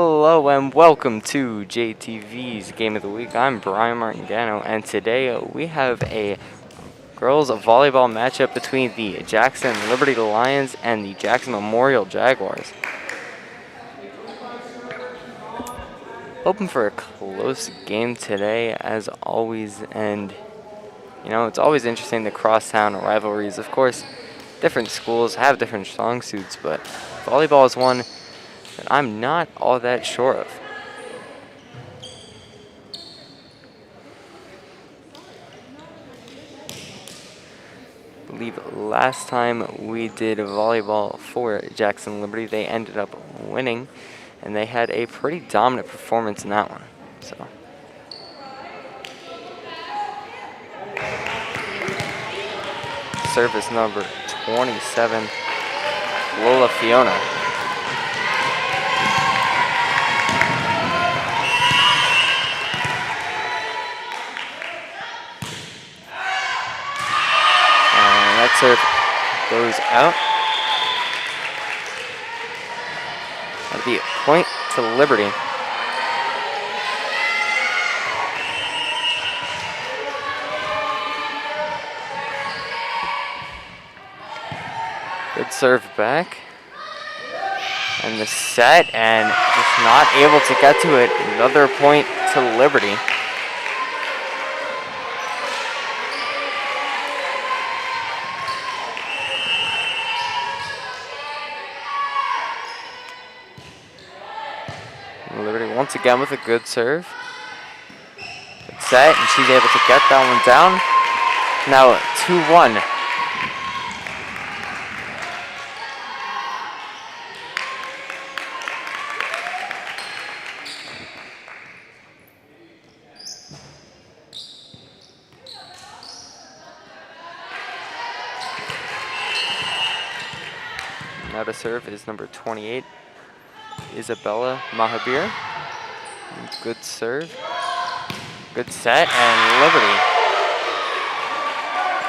Hello and welcome to JTV's Game of the Week. I'm Brian Martingano, and today we have a girls volleyball matchup between the Jackson Liberty Lions and the Jackson Memorial Jaguars. Hoping for a close game today, as always, and it's always interesting the crosstown rivalries. Of course, different schools have different strong suits, but volleyball is one that I'm not all that sure of. I believe last time we did volleyball for Jackson Liberty, they ended up winning, and they had a pretty dominant performance in that one. So service number 27, Lola Fiona. That serve goes out. That'll be a point to Liberty. Good serve back. And the set, and just not able to get to it. Another point to Liberty. Liberty once again with a good serve. Good set, and she's able to get that one down. Now 2-1. Now to serve is number 28. Isabella Mahabir. Good serve. Good set, and Liberty.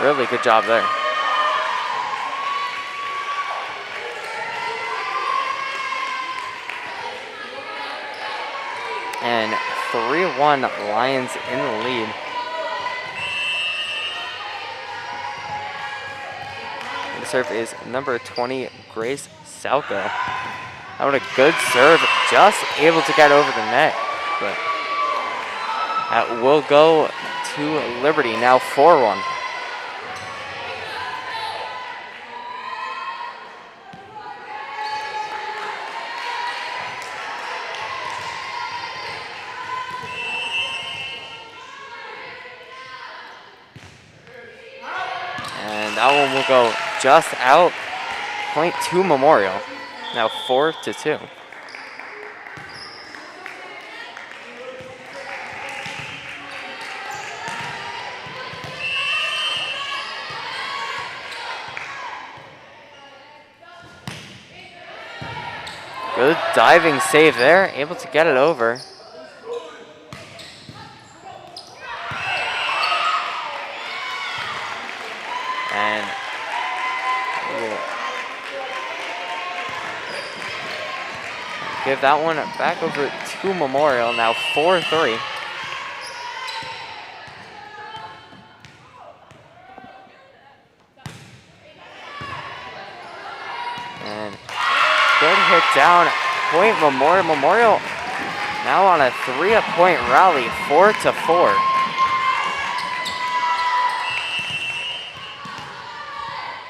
Really good job there. And 3-1 Lions in the lead. The serve is number 20, Grace Salco. That was a good serve, just able to get over the net, but that will go to Liberty, now 4-1. And that one will go just out, point to Memorial. Now 4-2. Good diving save there, able to get it over. And give that one back over to Memorial, now 4-3. And good hit down, point Memorial. Memorial now on a 3-point rally, 4-4.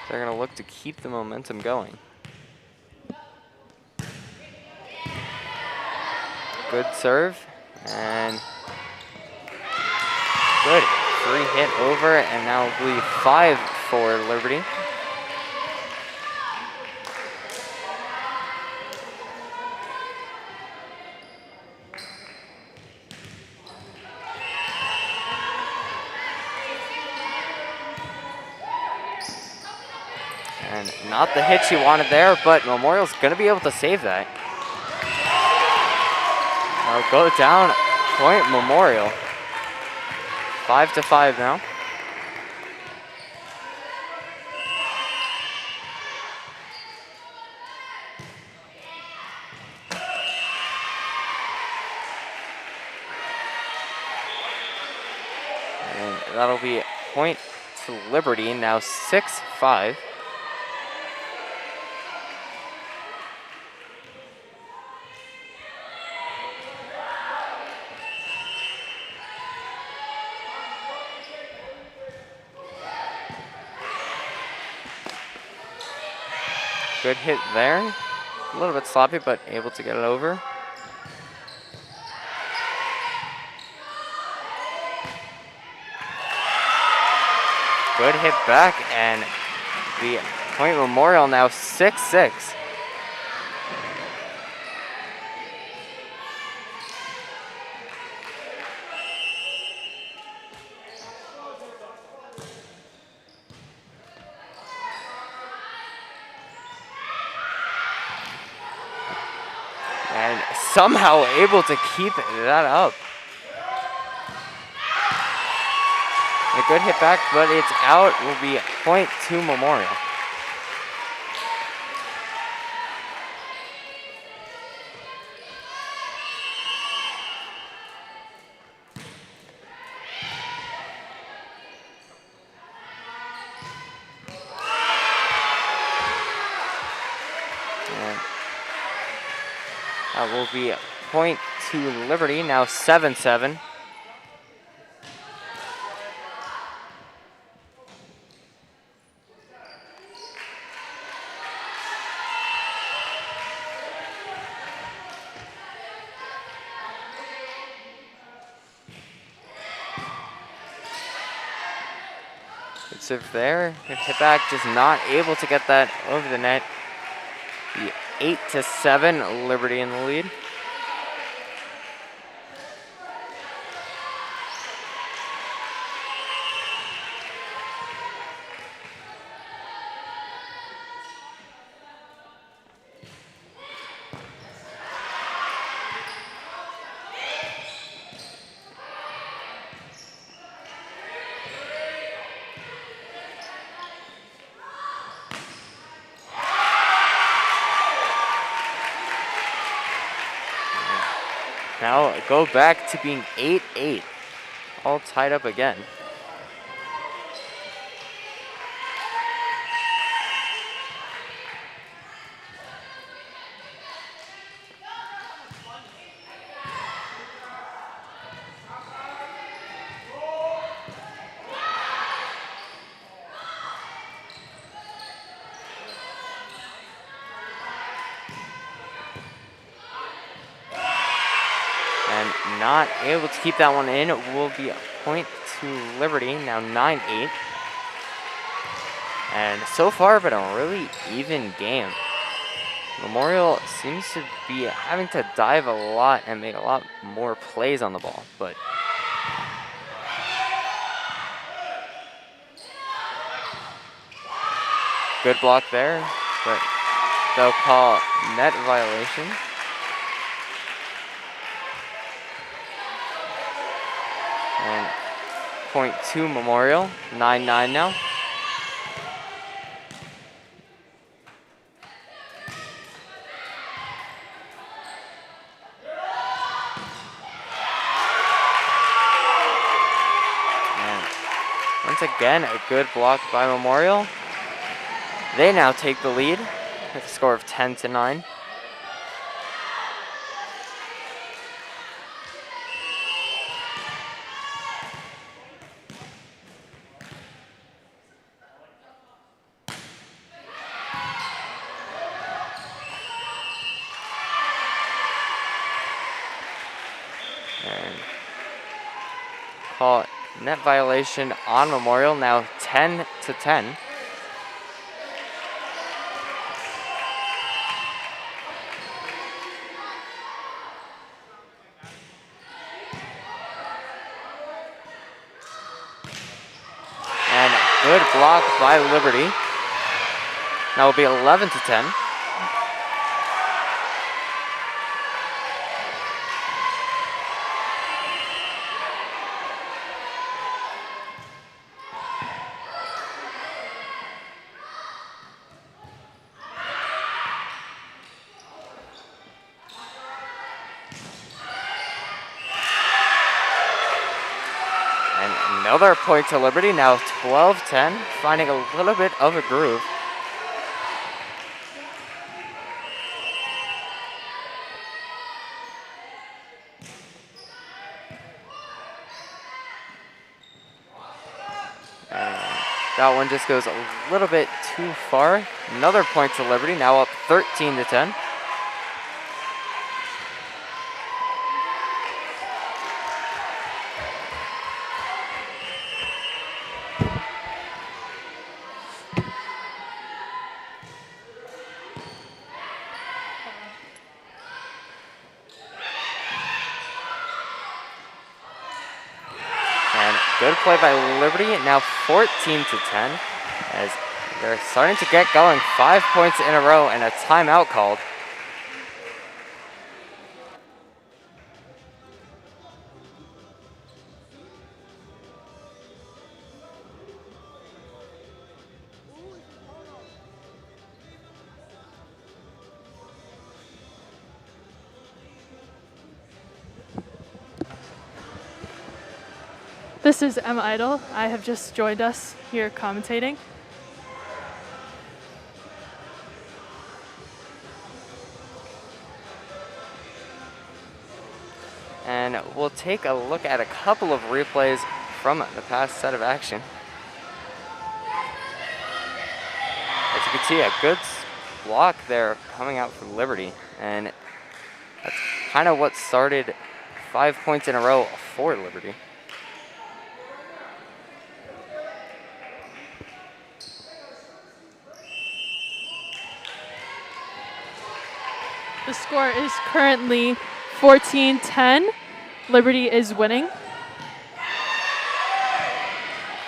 They're gonna look to keep the momentum going. Good serve, and good free hit over, and now I believe 5 for Liberty. And not the hit she wanted there, but Memorial's gonna be able to save that. I'll go down, point Memorial. 5-5 now. that'll be point to Liberty, now 6-5. Good hit there. A little bit sloppy, but able to get it over. Good hit back, and the Point Memorial now 6-6. And somehow able to keep that up. A good hit back, but it's out. Will be point to Memorial. And that will be point to Liberty, now 7-7. Good serve there. Good hit back, just not able to get that over the net. The 8-7, Liberty in the lead. Now go back to being 8-8, all tied up again. Not able to keep that one in. It will be a point to Liberty, now 9-8. And so far, been a really even game. Memorial seems to be having to dive a lot and make a lot more plays on the ball, but good block there, but they'll call net violation. And point to Memorial, 9-9 now. And once again, a good block by Memorial. They now take the lead with a score of 10-9. And call net violation on Memorial, now 10-10. And good block by Liberty. That will be 11-10. Another point to Liberty, now 12-10, finding a little bit of a groove. And that one just goes a little bit too far. Another point to Liberty, now up 13-10. Good play by Liberty, now 14-10, as they're starting to get going. 5 points in a row and a timeout called. This is Emma Idle. I have just joined us here commentating. And we'll take a look at a couple of replays from the past set of action. As you can see, a good block there coming out from Liberty. And that's kind of what started 5 points in a row for Liberty. The score is currently 14-10. Liberty is winning.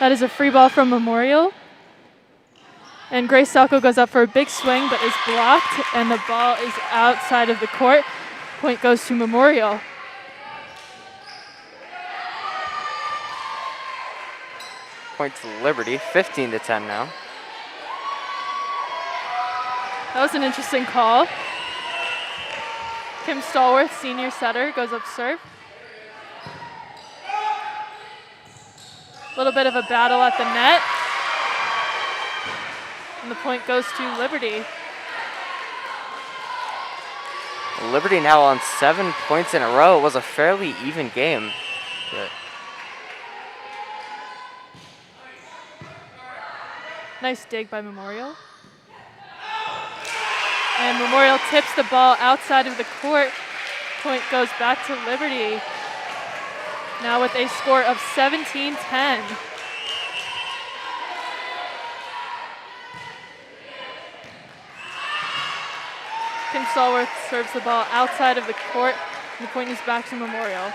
That is a free ball from Memorial. And Grace Salco goes up for a big swing, but is blocked, and the ball is outside of the court. Point goes to Memorial. Point to Liberty, 15-10 now. That was an interesting call. Kim Stallworth, senior setter, goes up serve. A little bit of a battle at the net. And the point goes to Liberty. Liberty now on 7 points in a row. It was a fairly even game. But nice dig by Memorial. And Memorial tips the ball outside of the court. Point goes back to Liberty. Now with a score of 17-10. Kim Stallworth serves the ball outside of the court. And the point is back to Memorial.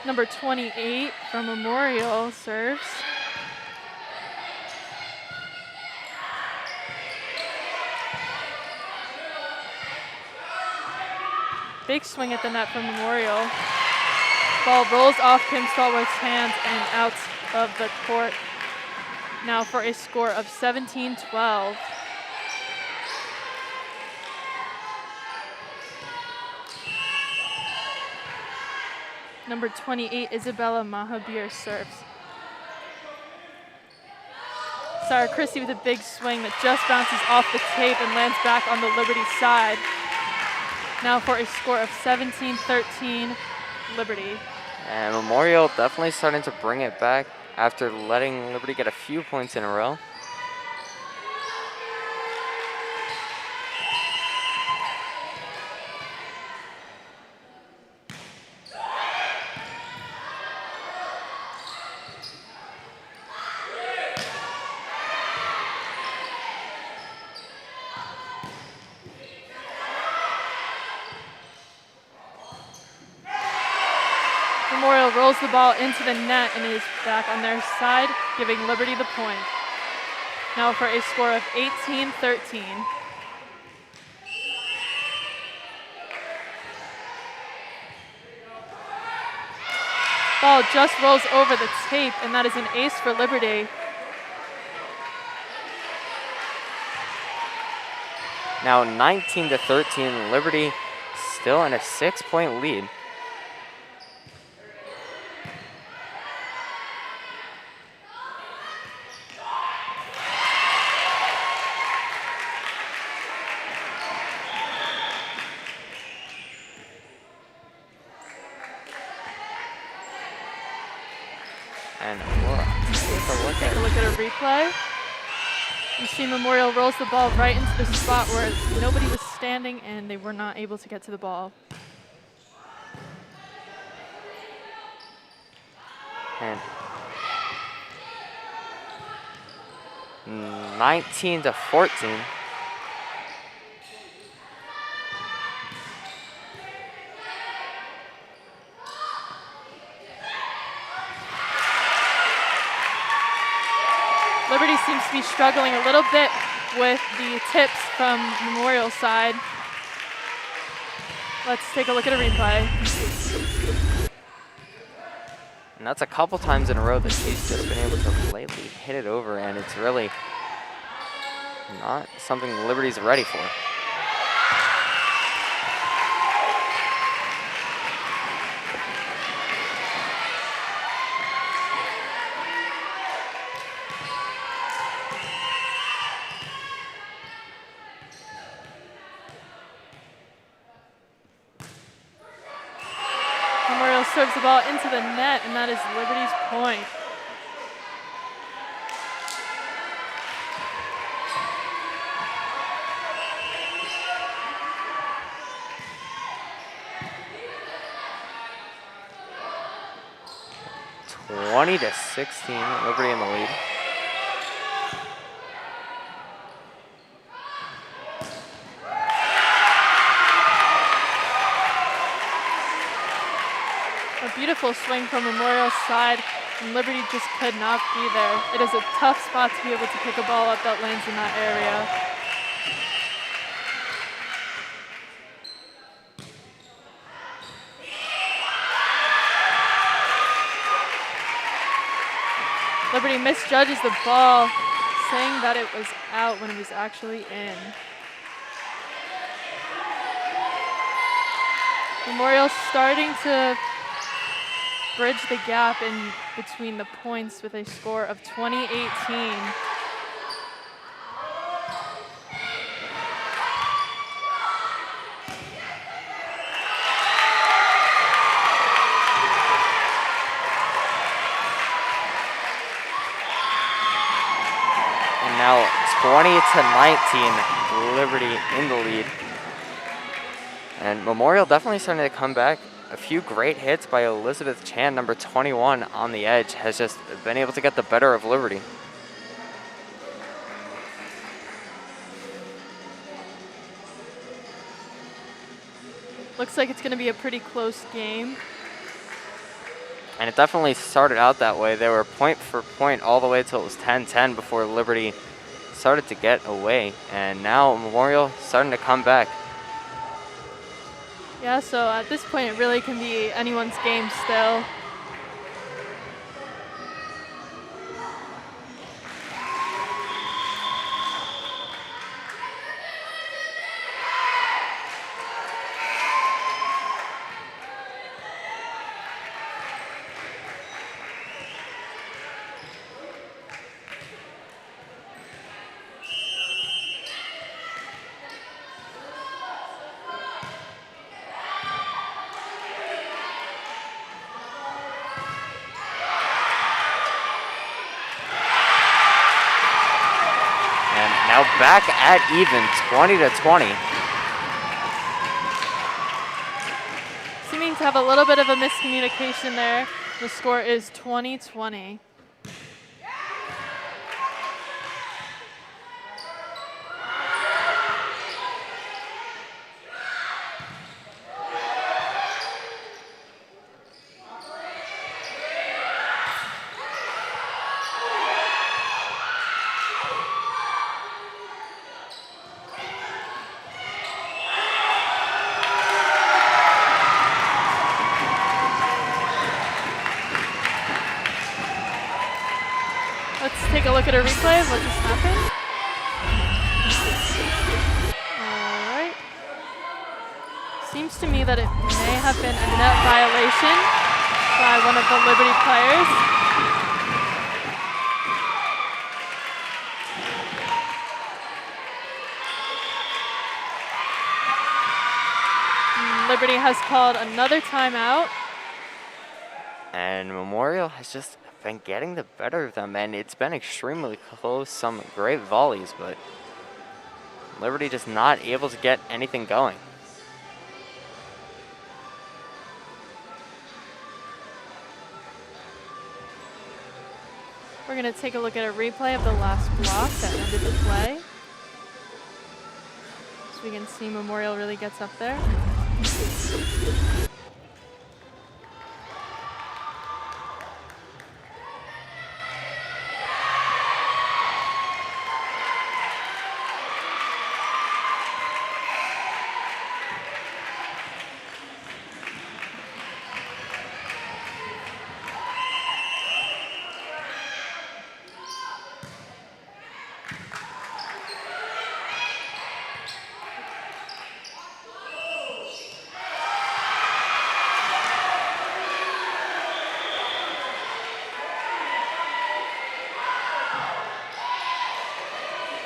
Number 28 from Memorial serves. Big swing at the net from Memorial. Ball rolls off Kim Stallworth's hands and out of the court. Now for a score of 17-12. Number 28, Isabella Mahabir serves. Sarah Christie with a big swing that just bounces off the tape and lands back on the Liberty side. Now for a score of 17-13, Liberty. And Memorial definitely starting to bring it back after letting Liberty get a few points in a row. Memorial rolls the ball into the net and is back on their side, giving Liberty the point. Now for a score of 18-13. Ball just rolls over the tape, and that is an ace for Liberty. Now 19-13, Liberty still in a 6-point lead. And we'll take a look at a replay. You see Memorial rolls the ball right into the spot where nobody was standing and they were not able to get to the ball. And 19-14. Liberty seems to be struggling a little bit with the tips from Memorial's side. Let's take a look at a replay. And that's a couple times in a row that she's just been able to lately hit it over, and it's really not something Liberty's ready for. Memorial serves the ball into the net, and that is Liberty's point. (20-16), Liberty in the lead. A beautiful swing from Memorial's side, and Liberty just could not be there. It is a tough spot to be able to pick a ball up that lands in that area. Liberty misjudges the ball, saying that it was out when it was actually in. Memorial starting to bridge the gap in between the points with a score of 20-18. And now 20-19, Liberty in the lead. And Memorial definitely starting to come back. A few great hits by Elizabeth Chan, number 21 on the edge, has just been able to get the better of Liberty. Looks like it's going to be a pretty close game. And it definitely started out that way. They were point for point all the way till it was 10-10 before Liberty started to get away. And now Memorial starting to come back. Yeah, so at this point, it really can be anyone's game still. Now back at even, 20-20. Seeming to have a little bit of a miscommunication there. The score is 20-20. Let's take a look at a replay of what just happened. seems to me that it may have been a net violation by one of the Liberty players. Liberty has called another timeout. And Memorial has just been getting the better of them, and it's been extremely close, some great volleys, but Liberty just not able to get anything going. We're going to take a look at a replay of the last block that ended the play. So we can see Memorial really gets up there.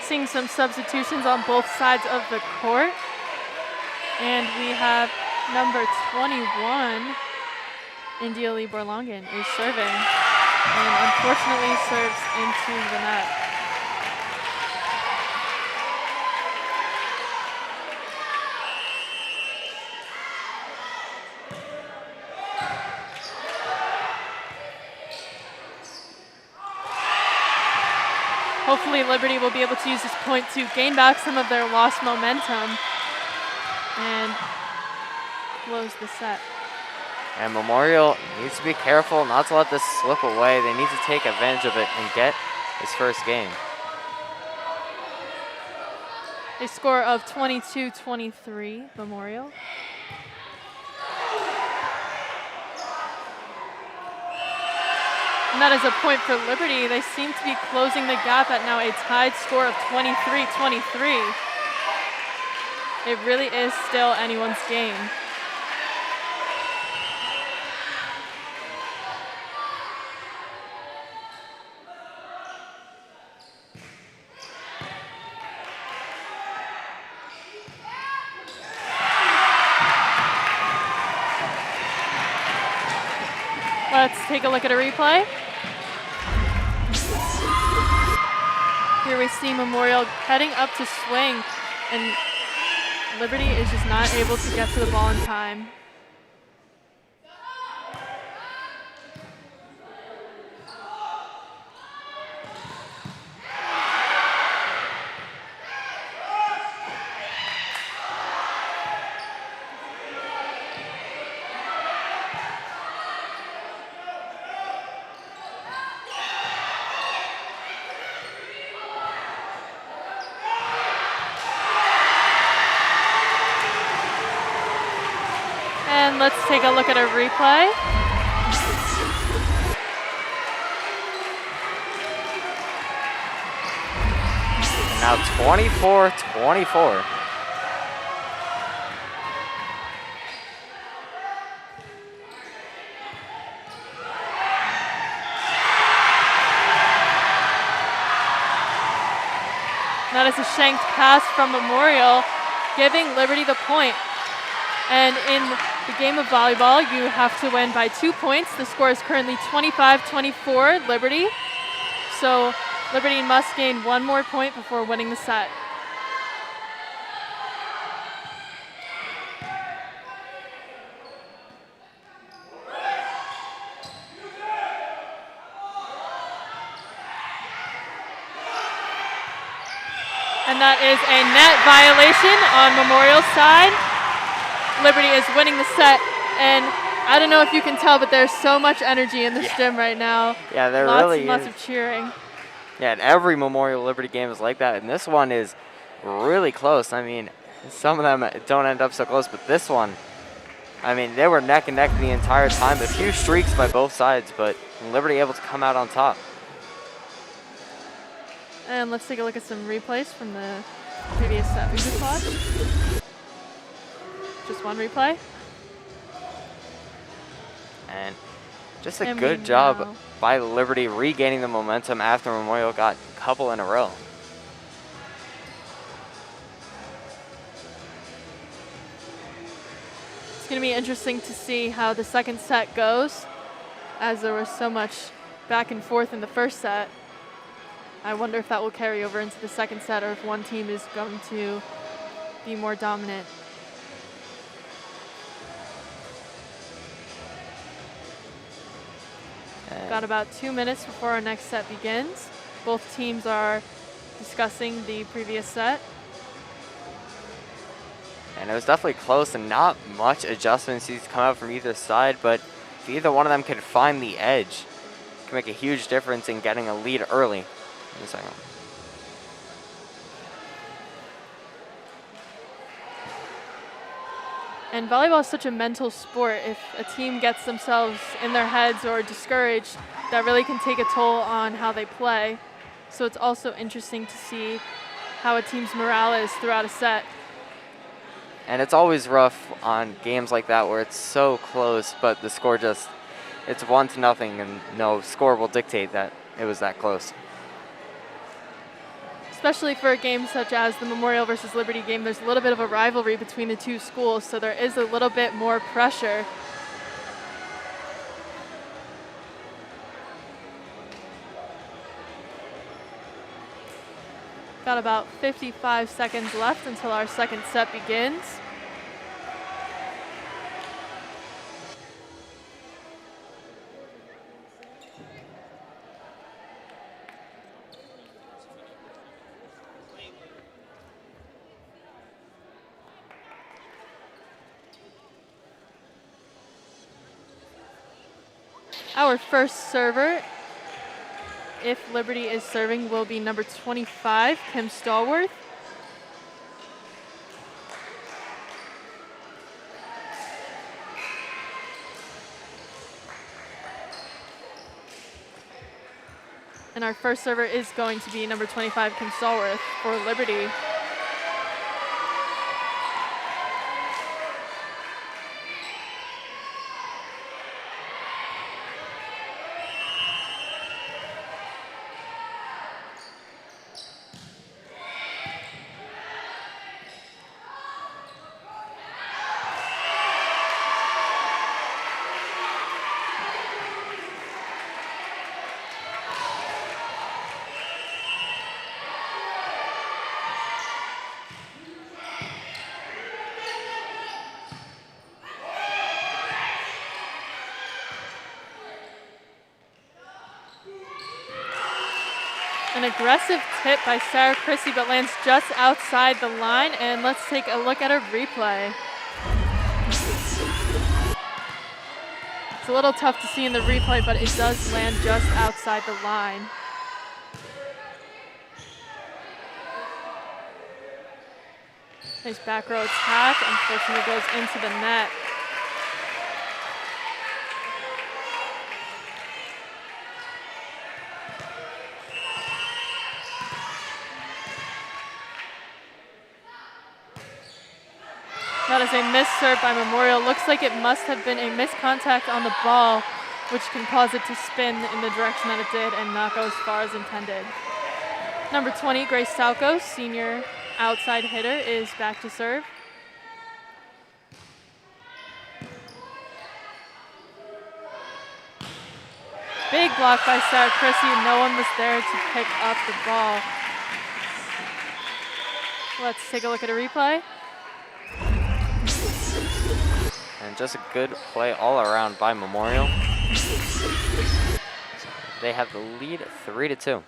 Seeing some substitutions on both sides of the court. And we have number 21, India Lee Borlongan, is serving. And unfortunately serves into the net. Hopefully Liberty will be able to use this point to gain back some of their lost momentum and close the set. And Memorial needs to be careful not to let this slip away. They need to take advantage of it and get his first game. A score of 22-23, Memorial. And that is a point for Liberty. They seem to be closing the gap at now a tied score of 23-23. It really is still anyone's game. Let's take a look at a replay. Here we see Memorial heading up to swing, and Liberty is just not able to get to the ball in time. And let's take a look at a replay. Now 24-24. That is a shanked pass from Memorial, giving Liberty the point. And in the game of volleyball, you have to win by 2 points. The score is currently 25-24, Liberty. So Liberty must gain one more point before winning the set. And that is a net violation on Memorial's side. Liberty is winning the set, and I don't know if you can tell, but there's so much energy in this gym right now. Yeah, there lots really and lots is. of cheering. Yeah, and every Memorial Liberty game is like that, and this one is really close. I mean, some of them don't end up so close, but this one, I mean, they were neck and neck the entire time. A few streaks by both sides, but Liberty able to come out on top. And let's take a look at some replays from the previous set we just watched. Just one replay. And just a And good we job know. by Liberty regaining the momentum after Memorial got a couple in a row. It's going to be interesting to see how the second set goes, as there was so much back and forth in the first set. I wonder if that will carry over into the second set, or if one team is going to be more dominant. Got about 2 minutes before our next set begins. Both teams are discussing the previous set. And it was definitely close and not much adjustments needs to come out from either side, but if either one of them can find the edge, it can make a huge difference in getting a lead early in the second. And volleyball is such a mental sport. If a team gets themselves in their heads or discouraged, that really can take a toll on how they play. So it's also interesting to see how a team's morale is throughout a set. And it's always rough on games like that where it's so close, but the score just, it's 1-0, and no score will dictate that it was that close. Especially for a game such as the Memorial versus Liberty game, there's a little bit of a rivalry between the two schools, so there is a little bit more pressure. Got about 55 seconds left until our second set begins. Our first server, if Liberty is serving, will be number 25, Kim Stallworth. And our first server is going to be number 25, Kim Stallworth for Liberty. An aggressive tip by Sarah Christie, but lands just outside the line. And let's take a look at a replay. It's a little tough to see in the replay, but it does land just outside the line. Nice back row attack, unfortunately goes into the net. That is a missed serve by Memorial. Looks like it must have been a miscontact on the ball, which can cause it to spin in the direction that it did and not go as far as intended. Number 20, Grace Salco, senior outside hitter, is back to serve. Big block by Sarah Christie. No one was there to pick up the ball. Let's take a look at a replay. And just a good play all around by Memorial. They have the lead 3-2.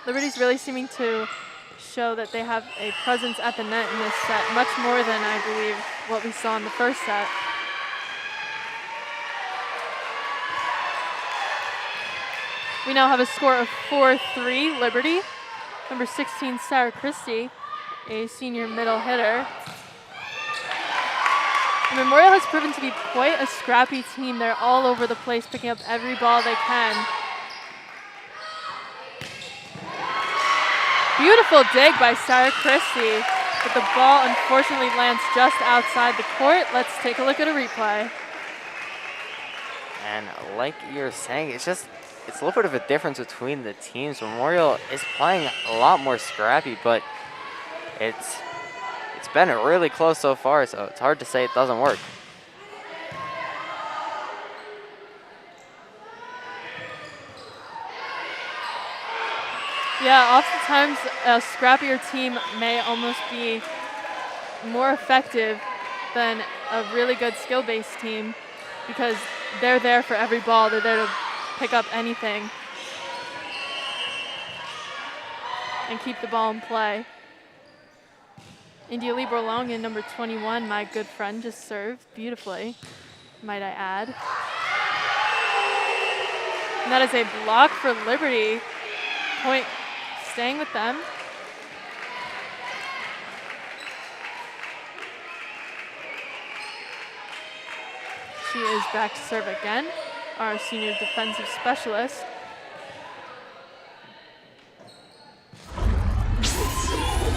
Liberty's really seeming to show that they have a presence at the net in this set, much more than I believe what we saw in the first set. We now have a score of 4-3 Liberty. Number 16, Sarah Christie, a senior middle hitter. Memorial has proven to be quite a scrappy team. They're all over the place, picking up every ball they can. Beautiful dig by Sarah Christie, but the ball unfortunately lands just outside the court. Let's take a look at a replay. And like you're saying, it's a little bit of a difference between the teams. Memorial is playing a lot more scrappy, but it's been really close so far, so it's hard to say it doesn't work. Yeah, oftentimes a scrappier team may almost be more effective than a really good skill-based team because they're there for every ball. They're there to pick up anything and keep the ball in play. India Libro Long in number 21, my good friend, just served beautifully, might I add. And that is a block for Liberty. Point staying with them. She is back to serve again, our senior defensive specialist.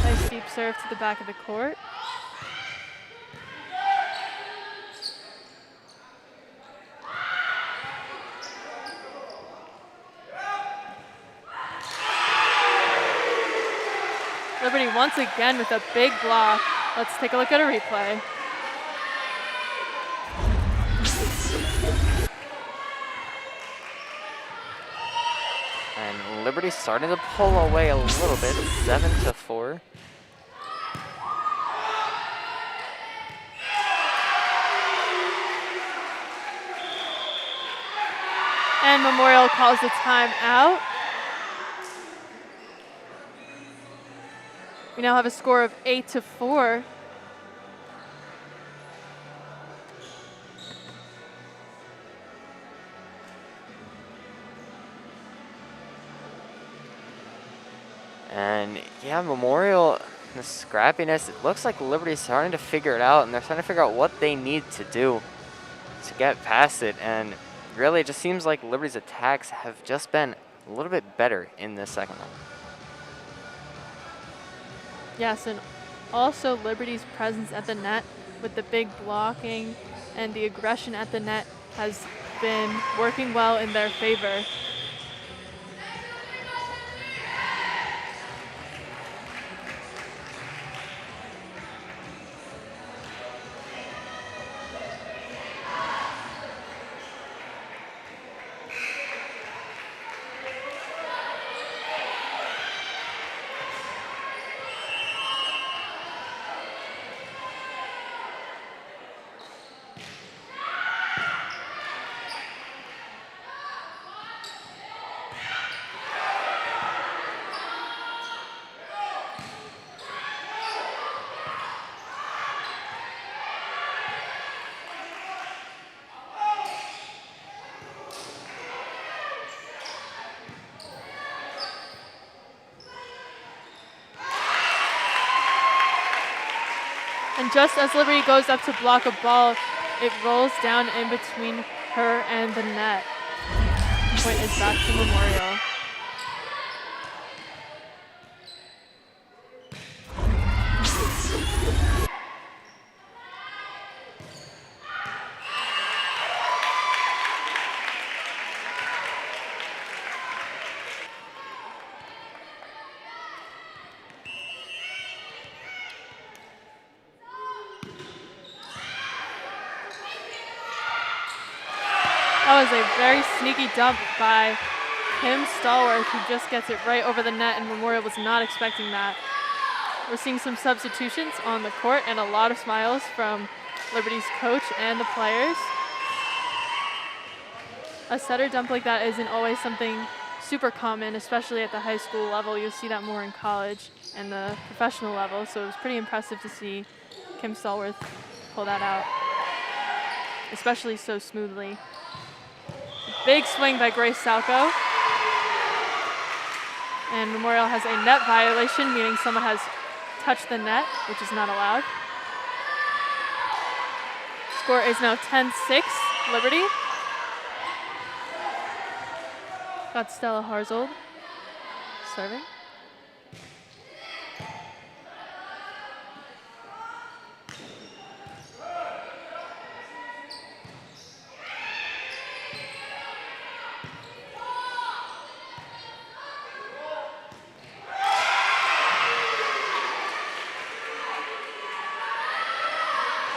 Nice deep serve to the back of the court. Liberty once again with a big block. Let's take a look at a replay. And Liberty starting to pull away a little bit, 7-4. And Memorial calls the timeout. We now have a score of 8-4. And yeah, Memorial, the scrappiness, it looks like Liberty's starting to figure it out, and they're starting to figure out what they need to do to get past it. And really, it just seems like Liberty's attacks have just been a little bit better in this second one. Yes, and also Liberty's presence at the net with the big blocking and the aggression at the net has been working well in their favor. And just as Liberty goes up to block a ball, it rolls down in between her and the net. Point is back to Memorial. That was a very sneaky dump by Kim Stallworth, who just gets it right over the net, and Memorial was not expecting that. We're seeing some substitutions on the court and a lot of smiles from Liberty's coach and the players. A setter dump like that isn't always something super common, especially at the high school level. You'll see that more in college and the professional level, so it was pretty impressive to see Kim Stallworth pull that out, especially so smoothly. Big swing by Grace Salco. And Memorial has a net violation, meaning someone has touched the net, which is not allowed. Score is now 10-6, Liberty. Got Stella Harzold serving.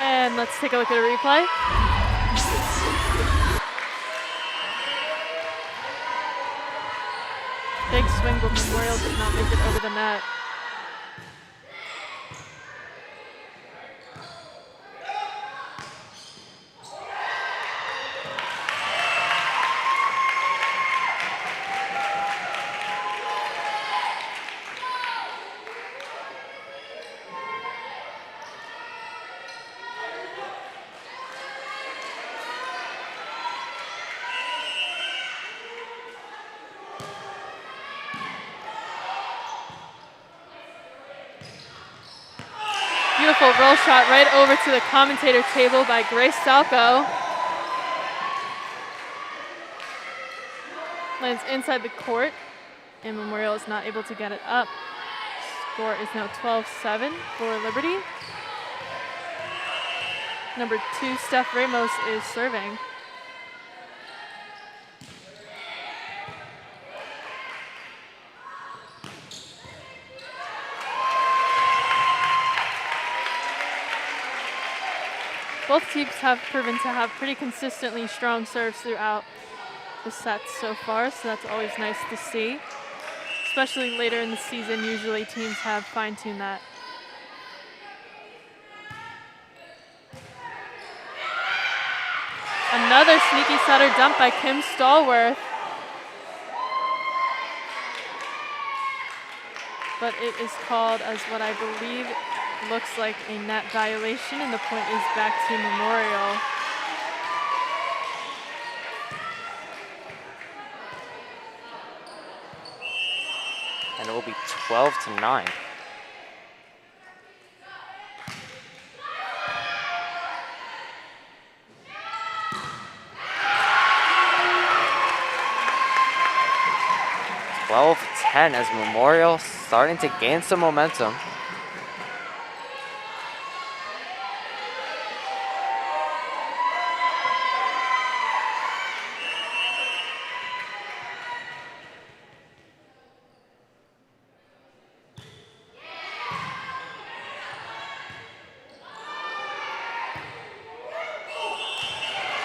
And let's take a look at a replay. Big swing, but Memorial did not make it over the net. Beautiful roll shot right over to the commentator table by Grace Salco. Lands inside the court, and Memorial is not able to get it up. Score is now 12-7 for Liberty. Number 2, Steph Ramos, is serving. Both teams have proven to have pretty consistently strong serves throughout the sets so far, so that's always nice to see. Especially later in the season, usually teams have fine-tuned that. Another sneaky setter dump by Kim Stallworth. But it is called as what I believe looks like a net violation, and the point is back to Memorial. And it will be 12-9. As Memorial starting to gain some momentum.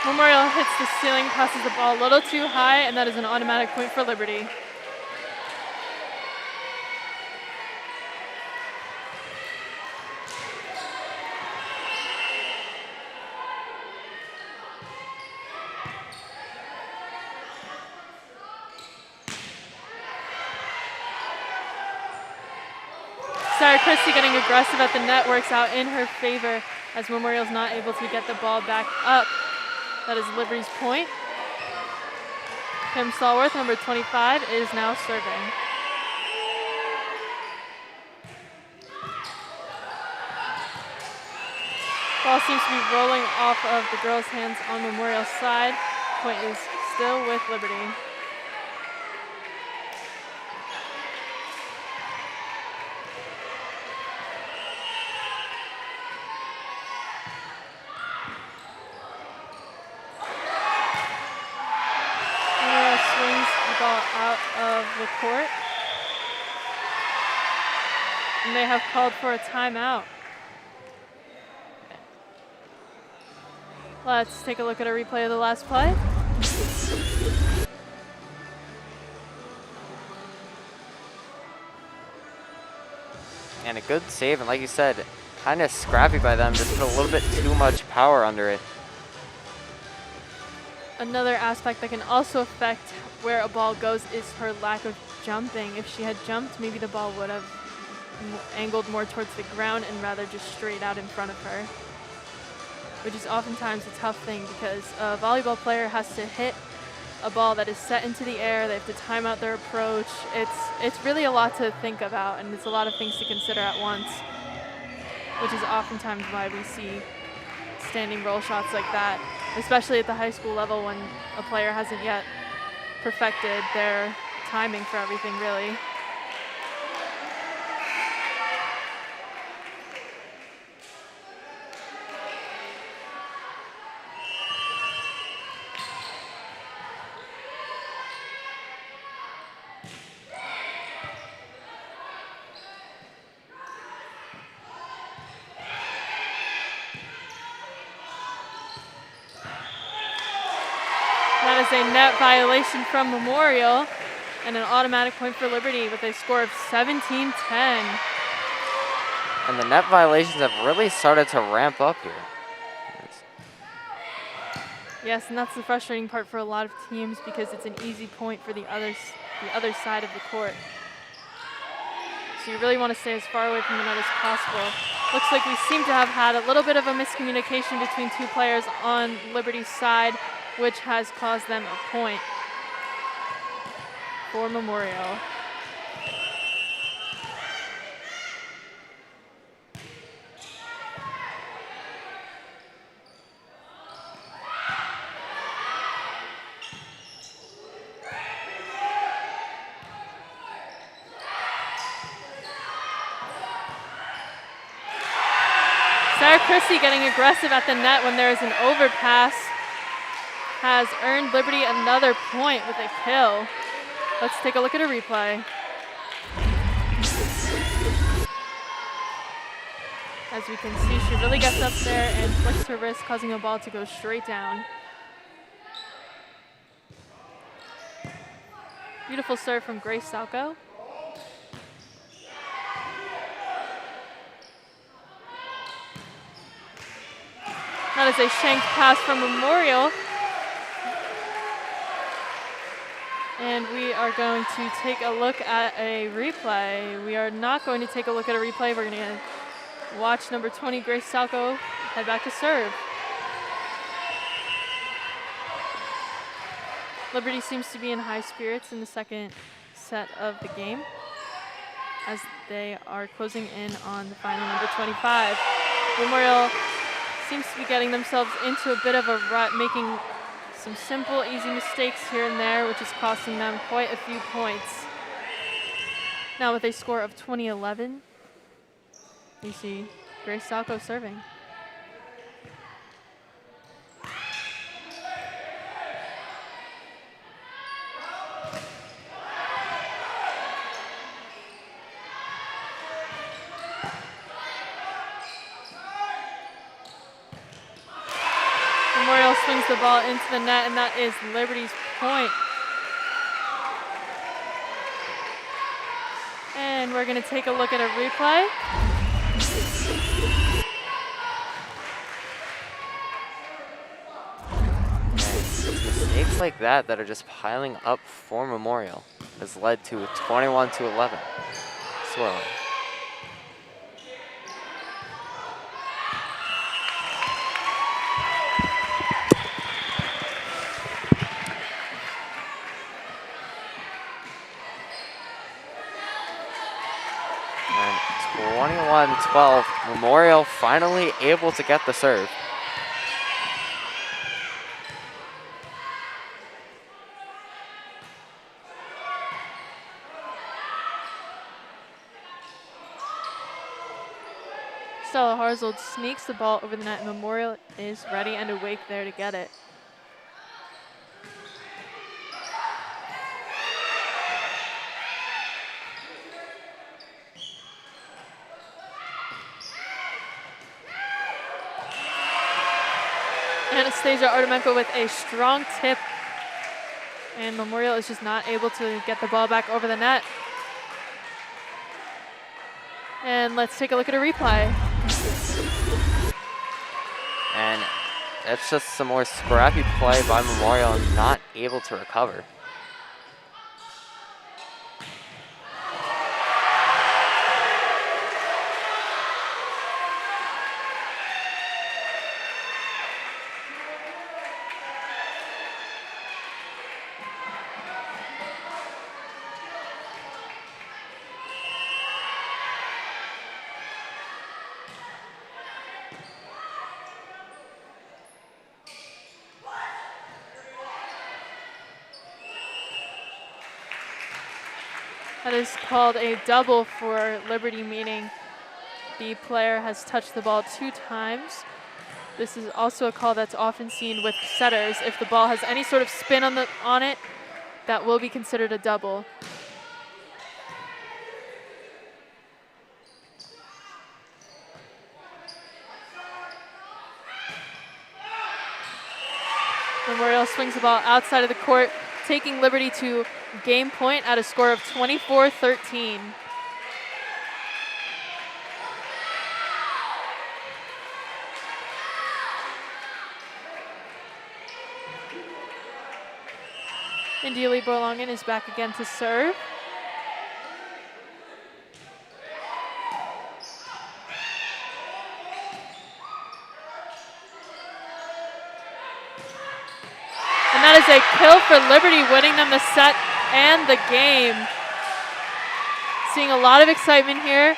Memorial hits the ceiling, passes the ball a little too high, and that is an automatic point for Liberty. Sarah Christie getting aggressive at the net works out in her favor as Memorial's not able to get the ball back up. That is Liberty's point. Kim Stallworth, number 25, is now serving. Ball seems to be rolling off of the girls' hands on Memorial's side. Point is still with Liberty. The court, and they have called for a timeout. Let's take a look at a replay of the last play. And a good save, and like you said, kind of scrappy by them, just put a little bit too much power under it. Another aspect that can also affect where a ball goes is her lack of jumping. If she had jumped, maybe the ball would have angled more towards the ground and rather just straight out in front of her. which is oftentimes a tough thing because a volleyball player has to hit a ball that is set into the air. They have to time out their approach. It's really a lot to think about, and it's a lot of things to consider at once, which is oftentimes why we see standing roll shots like that, especially at the high school level when a player hasn't yet perfected their timing for everything, really. That is a net violation from Memorial and an automatic point for Liberty with a score of 17-10. And the net violations have really started to ramp up here. Yes, and that's the frustrating part for a lot of teams because it's an easy point for the other side of the court. So you really want to stay as far away from the net as possible. Looks like we seem to have had a little bit of a miscommunication between two players on Liberty's side, which has caused them a point for Memorial. Sarah Christie getting aggressive at the net when there is an overpass has earned Liberty another point with a kill. Let's take a look at a replay. As we can see, she really gets up there and flicks her wrist, causing the ball to go straight down. Beautiful serve from Grace Salco. That is a shanked pass from Memorial. And we are going to take a look at a replay. We are not going to take a look at a replay. We're going to watch number 20, Grace Salco, head back to serve. Liberty seems to be in high spirits in the second set of the game as they are closing in on the final number 25. Memorial seems to be getting themselves into a bit of a rut, making some simple, easy mistakes here and there, which is costing them quite a few points. Now with a score of 20-11, we see Grace Salco serving. Memorial swings the ball into the net, and that is Liberty's point. And we're going to take a look at a replay. Mistakes like that are just piling up for Memorial has led to a 21-11 swirl. And 21-12, Memorial finally able to get the serve. Stella Harzold sneaks the ball over the net, and Memorial is ready and awake there to get it. Anastasia Artemenko with a strong tip, and Memorial is just not able to get the ball back over the net. And let's take a look at a replay. And it's just some more scrappy play by Memorial and not able to recover. That is called a double for Liberty, meaning the player has touched the ball 2 times. This is also a call that's often seen with setters. If the ball has any sort of spin on it, that will be considered a double. Memorial swings the ball outside of the court, taking Liberty to game point at a score of 24-13. Indili Borlongen is back again to serve. And that is a kill for Liberty, winning them the set and the game. Seeing a lot of excitement here.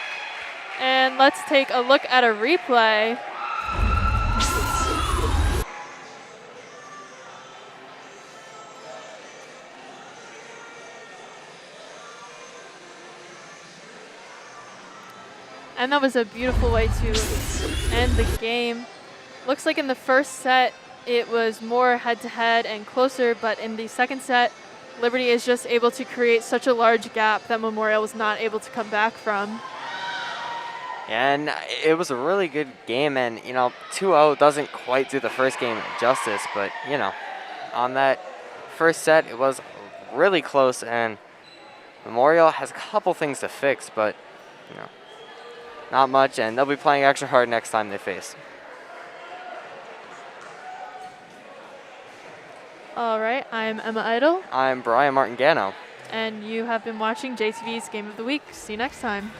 And let's take a look at a replay. And that was a beautiful way to end the game. Looks like in the first set, it was more head-to-head and closer, but in the second set, Liberty is just able to create such a large gap that Memorial was not able to come back from. And it was a really good game, and, 2-0 doesn't quite do the first game justice, but, on that first set, it was really close, and Memorial has a couple things to fix, but, not much, and they'll be playing extra hard next time they face. All right, I'm Emma Idle. I'm Brian Martingano. And you have been watching JTV's Game of the Week. See you next time.